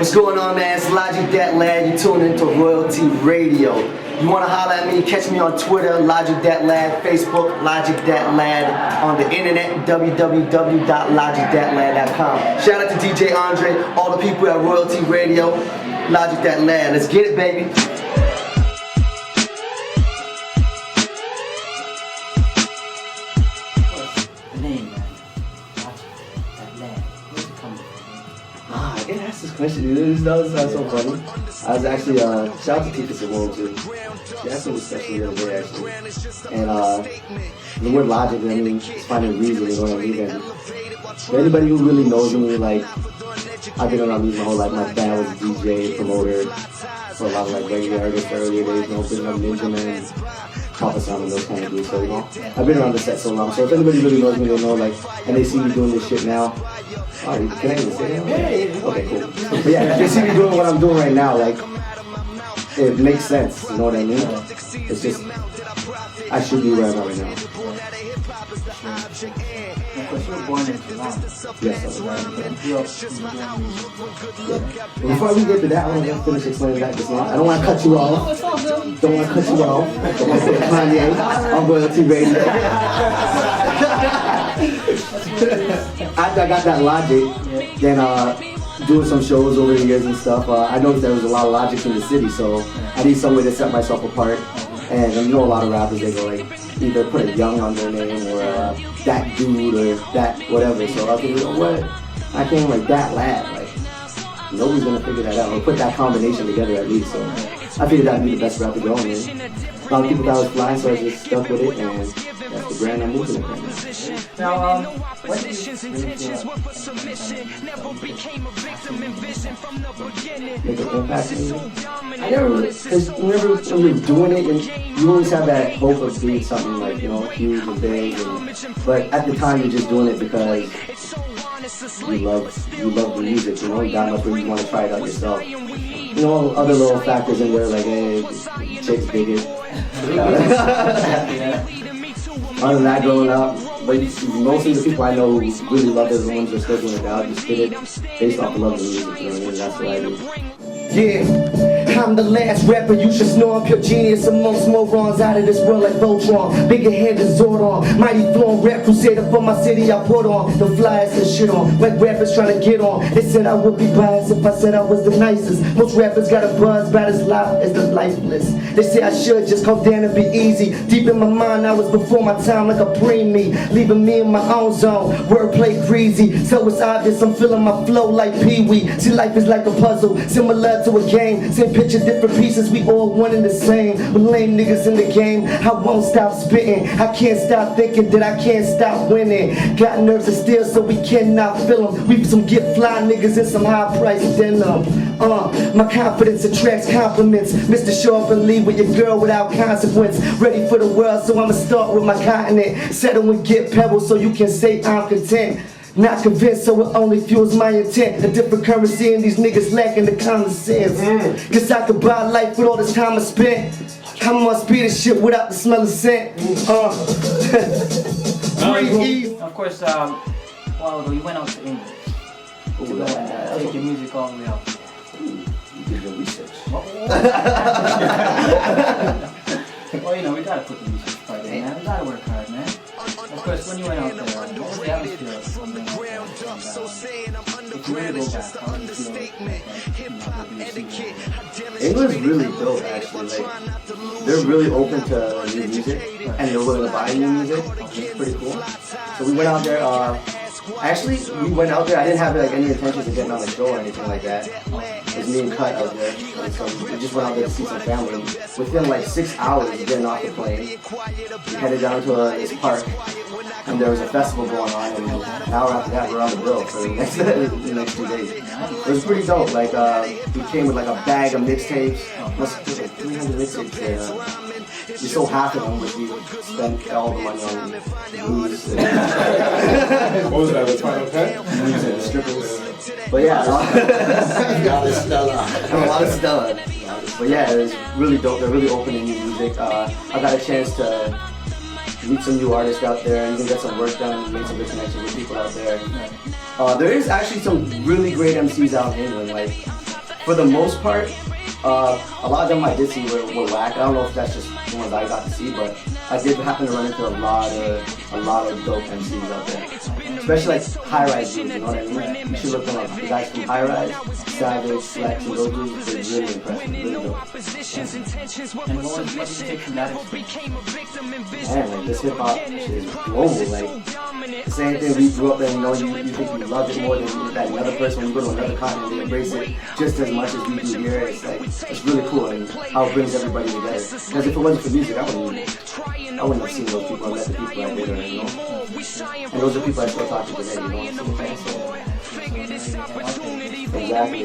What's going on, man? It's Logik Dat Lad. You're tuning into Royalty Radio. You want to holler at me? Catch me on Twitter, Logik Dat Lad, Facebook, Logik Dat Lad, on the internet, www.logikdatlad.com. Shout out to DJ Andre, all the people at Royalty Radio, Logik Dat Lad. Let's get it, baby. I get asked this question, dude. This does sound so funny. I was actually, shout out to Tika Simone too. She asked me this question the other day, actually. And the word logic, I mean, it's finding reason, you know what I mean? And for anybody who really knows me, like, I've been around music my whole life. My dad was a DJ, promoter, for a lot of like regular artists earlier days, you know, been on Ninja Man, Papa Sound and those kind of dudes, so you know, I've been around the set so long. So if anybody really knows me, they know, like, and they see me doing this shit now. Oh, can I even say that? Yeah. Okay, cool. But yeah, if they see me doing what I'm doing right now, like, it makes sense, you know what I mean? It's just, I should be where I'm at right now. Because you were born in Toronto. Yes, I was. Before we get to that, I want to finish explaining that just now. I don't want to cut you off. Don't want to cut you off. Don't want to say Kanye on Royalty Radio. After I got that Logic, then doing some shows over the years and stuff, I noticed there was a lot of Logics in the city, so I need some way to set myself apart. And you know, a lot of rappers, they go like, either put a young on their name or that dude or that whatever. So I was like, you know what? I came like that lad. Like, nobody's gonna figure that out or put that combination together at least. So I figured that'd be the best route to go. And a lot of people thought I was flying, so I just stuck with it, and that's the brand I'm moving it right now. Now, what did you make an impact in you? I never really, because whenever you're doing it, and you always have that hope of being something like, you know, huge and big, but at the time you're just doing it because you love the music, you know, that much where you want to try it out yourself. You know, other little factors in there like, hey, chicks dig it. Other than that, growing up, but most of the people I know who really love it, the ones that are still doing it now, just did it based off the love of the music, you know what I mean? That's what I do. Yeah, I'm the last rapper, you should know I'm pure genius amongst morons out of this world like Voltron. Bigger head than Zordon, mighty flowing rap crusader for my city I put on. The flyers and shit on, like rappers trying to get on. They said I would be biased if I said I was the nicest. Most rappers got a buzz about as loud as the lifeless. They say I should just come down and be easy. Deep in my mind I was before my time like a preemie, leaving me in my own zone, wordplay greasy. So it's obvious I'm feeling my flow like Pee-wee. See, life is like a puzzle, similar to a game. Same picture, different pieces, we all one and the same. With lame niggas in the game, I won't stop spitting. I can't stop thinking that I can't stop winning. Got nerves of steel so we cannot feel them. We some get fly niggas and some high price denim. My confidence attracts compliments. Mr. Show up and leave with your girl without consequence. Ready for the world, so I'ma start with my continent. Settle and get pebbles so you can say I'm content. Not convinced, so it only fuels my intent. A different currency and these niggas lacking the common sense. Guess I could buy life with all this time I spent. I must be the shit without the smell of scent. Of course, a while ago you went out to England to go and take your music all the way out. You did your research. Well, you know, we gotta put the music part in, man. We gotta work hard, man. Of course, when you went out there, what was the atmosphere of when you went out there? If you were to go back, how would you feel? England's really dope, actually. Like, they're really open to new music, and they're willing to buy new music. It's pretty cool. So we went out there. Actually, we went out there. I didn't have like any intentions of getting on the show or anything like that. It was me and Cut out there. And so we just went out there to see some family. Within like 6 hours of getting off the plane, we headed down to this park, and there was a festival going on. And an hour after that, we were on the bill for the next 2 days. It was pretty dope. Like we came with like a bag of mixtapes. Must have like 300 mixtapes there. We sold half of them, but we spent all the money on booze. What was that, the final cut? Booze and strippers. But yeah, a lot of Stella. But yeah, it was really dope. They're really open to new music. I got a chance to meet some new artists out there, and even get some work done, and make some good connections with people out there. There is actually some really great MCs out in England. Like, for the most part, a lot of them I did see were whack. I don't know if that's just the ones I got to see, but I did happen to run into a lot of dope MCs out there. Especially like high-rise dudes, you know what I mean? You should look them up. The guys from high-rise, Savage, Flex, and those dudes, they're really impressive, really dope. And what did you take from that experience? Man, like this hip-hop is global, like the same thing we grew up in, you know, you think you love it more than that another person. When you go to another continent, they embrace it just as much as we do here. It's like, it's really cool and how it brings everybody together. Because if it wasn't for music, I wouldn't have seen those people, I met the people I did, you know. And those are people I still talk to today, you know what I'm saying? Exactly. A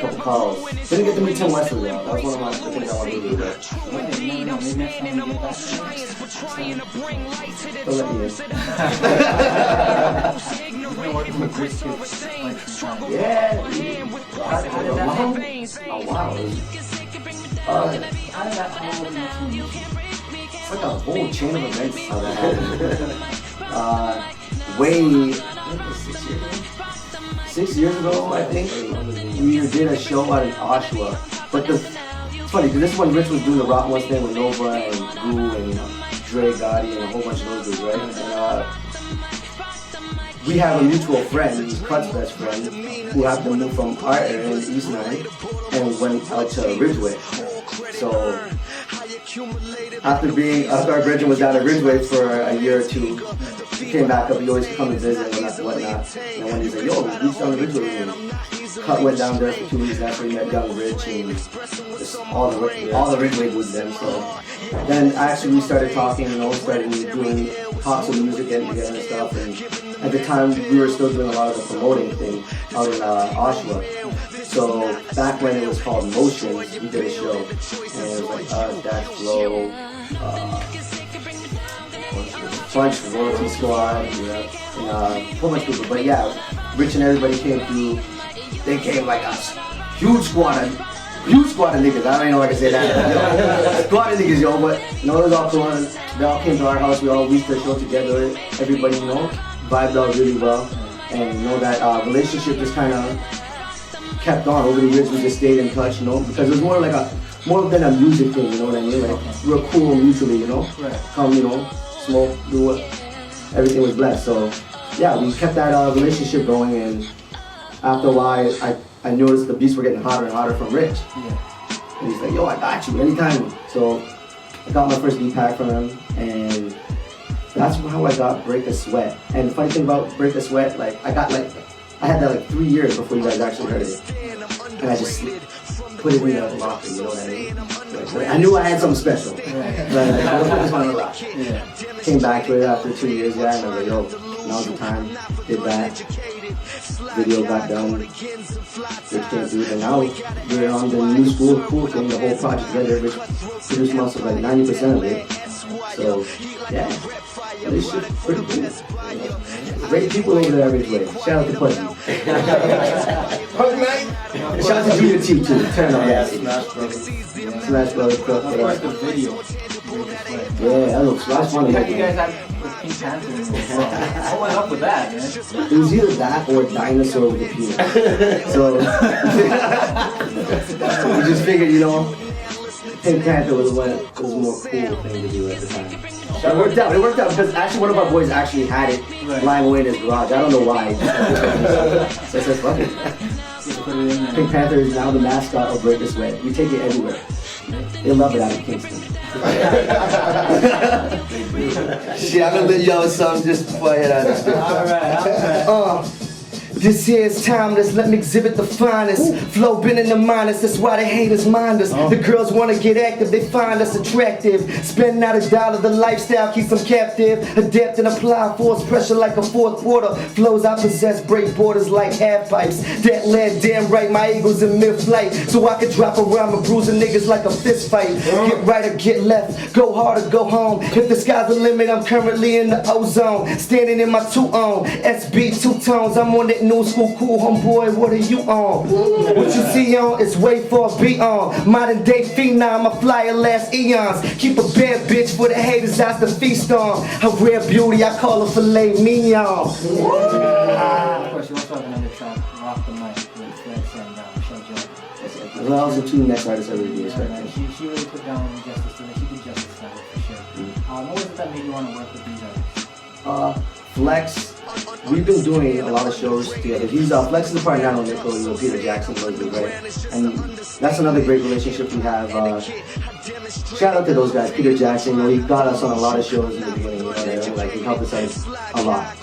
couple calls. Didn't get to meet Tim Wesley though. That was one of my things I wanted to do, but Maybe next time we get back. don't let me in. You've been working with Chris kids like some time. Yeah. How did that happen? Oh wow. How did that all It's like a whole chain of events how that happened. Way 6 years ago, I think, we did a show out in Oshawa. But it's funny, because this is when Rich was doing the Rock One thing with Nova and Goo and Dre Gotti and a whole bunch of those dudes, right? And we have a mutual friend, who's Cut's best friend, who happened to move from our area in East 9 and went out to Ridgeway. So after our Bridget was down at Ridgeway for a year or two, he came back up, he always come and visit and whatnot. And one day he's like, yo, we down to Ridgeway with me. Cut went down there for 2 weeks, that's where he met Young Rich and just all the Ridgeway was them. So then actually we started talking, you know, started doing talks of music and together and stuff. And at the time we were still doing a lot of the promoting thing out in Oshawa. So back when it was called Motions, we did a show, and it was like us, Dash Flow, bunch of Royalty Squad, and a whole bunch of people. But yeah, Rich and everybody came through. They came like a huge squad of niggas. I don't even know if I can say that. Squad of niggas, yo. But you know, it was all cool. They all came to our house. We all reached the show together. Everybody, you know, vibed out really well, and you know that relationship just kind of kept on over the years. We just stayed in touch, you know, because it was more than a music thing, you know what I mean? Like real cool mutually, you know. Come, you know, smoke, do what, everything was blessed. So yeah, we kept that relationship going, and after a while, I noticed the beats were getting hotter and hotter from Rich. Yeah. And he's like, yo, I got you anytime. So I got my first beat pack from him, and that's how I got Break a Sweat. And the funny thing about Break a Sweat, like I had that like 3 years before you guys actually heard it. And I just put it in the locker, you know what I mean? Like, I knew I had something special. But I was put this one in the locker. Yeah. Came back to it after 2 years, and I was like, yo, now's the time. Did that. Video got done. Rich came through, and now we're on the new school cool thing, the whole project together. Rich produced most of like 90% of it. So, yeah. This shit's pretty cool. Great people over there every way. Shout out to Pudgy. Shout out to Junior T too. Turn on that. Smash Brothers. Of course, the video. Yeah, that looks funny. You guys have the Pink Panther. What went up with that, man? It was either that or Dinosaur with a peanut. So we just figured, you know, Pink Panther was a more cool thing to do at the time. It worked out because actually one of our boys actually had it lying away in his garage. I don't know why. So I said, fuck it. Pink Panther is now the mascot of Break a Sweat. We take it everywhere. They love it out of Kingston. Shit, I'm gonna let y'all with something just before I head out. Alright. This year's timeless, let me exhibit the finest. Flow been in the minus, that's why the haters mind us. The girls wanna get active, they find us attractive. Spend not a dollar, the lifestyle keeps them captive. Adapt and apply force pressure like a fourth quarter. Flows I possess break borders like half pipes. That led damn right, my eagle's in mid-flight. So I could drop around and bruising niggas like a fist fight. Get right or get left, go hard or go home. If the sky's the limit, I'm currently in the ozone. Standing in my 2-own SB 2 tones, I'm on that new new school cool homeboy, what are you on? What you see on is way far beyond. Modern day phenom, a flyer last eons. Keep a bad bitch for the haters out to feast on. Her rare beauty, I call her filet mignon. Of course, you also have another track, Rock the Mic, with Flex and Michelle Jones. Well, those are two next artists I really do Yeah, respect. she really put down Justice to it. She did justice to it for sure. What was it that made you want to work with these artists? Flex, we've been doing a lot of shows together. Flex is a part of Nano Nickel, Peter Jackson, right? And that's another great relationship we have. Shout out to those guys, Peter Jackson. He got us on a lot of shows in the beginning. Like he helped us out a lot,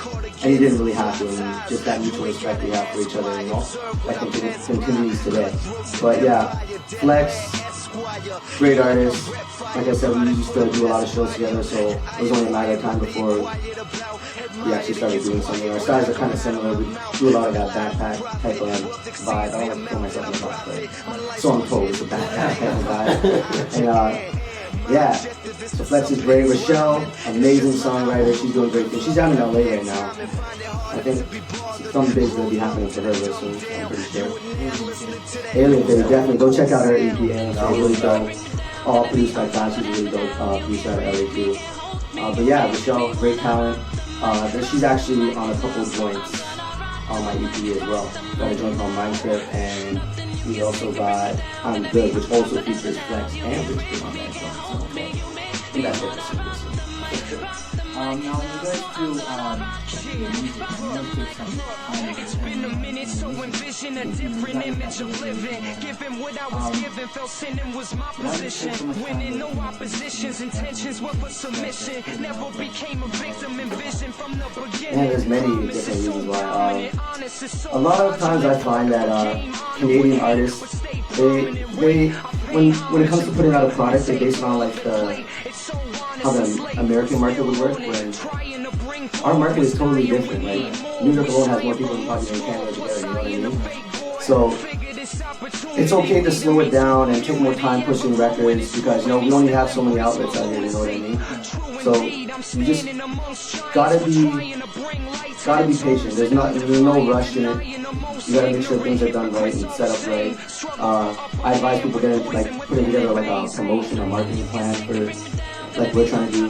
and he didn't really have to. And just that mutual respect we have for each other, that continues today. But yeah, Flex, great artist. Like I said, we used to do a lot of shows together, so it was only a matter of time before we actually started doing something. Our styles are kind of similar. We do a lot of that backpack type of vibe. I don't like to put myself in the box, but so I'm told it's a backpack type of vibe. And yeah, so Flex is great. Rochelle, amazing songwriter. She's doing great things. She's down in LA right now. I think something big's gonna be happening for her real soon. I'm pretty sure. Alien Baby, definitely go check out her EP. It's really dope. All produced by Don. She's really dope. Produced out of LA too. But yeah, Rochelle, great talent. She's actually on a couple of joints on my EP as well. Got a joint called Mind Trip, and we also got I'm Good, which also features Flex and Rich Kid on that joint. So I think that's it. Now, when you guys do music, it's been a minute, so envision a different image of living. Given what I was given, felt sinning was my position. Winning no oppositions, intentions were for submission. Never became a victim, envision from the beginning. And there's many different reasons why. A lot of times I find that Canadian artists, when it comes to putting out a product, they base it on like how the American market would work, when our market is totally different. Like New York alone has more people than probably in Canada together, you know what I mean? So it's okay to slow it down and take more time pushing records, because we only have so many outlets out here, you know what I mean? So you just gotta be patient. There's no rush in it. You gotta make sure things are done right and set up right. I advise people putting together like a promotion or marketing plan for like we're trying to do.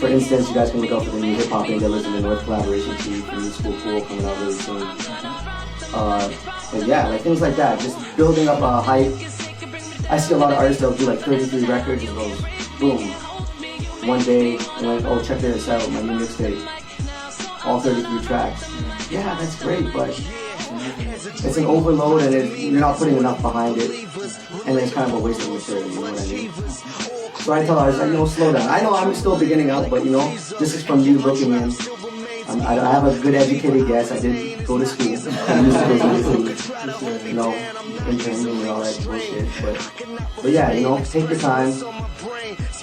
For instance, you guys can look out for the new Hip Hop Endeavors in the North collaboration team for New School Cool coming out really soon. But yeah, like things like that, just building up a hype. I see a lot of artists that'll do like 33 records and goes boom. One day, and like, oh, check this out, my new mixtape. All 33 tracks. Yeah, that's great, but it's an overload and you're not putting enough behind it. And it's kind of a waste of material, you know what I mean? So I tell artists, like, slow down. I know I'm still beginning out, but this is from you looking in. I have a good educated guess. I did go to school. Intern and all that bullshit. But yeah, take your time.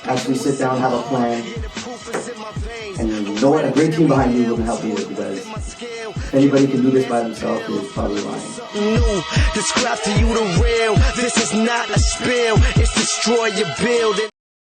Actually sit down, have a plan. And you know what? A great team behind you wouldn't help either, because if anybody can do this by themselves, it's probably lying. Describe to you the real. This is not a spill. It's destroy your building.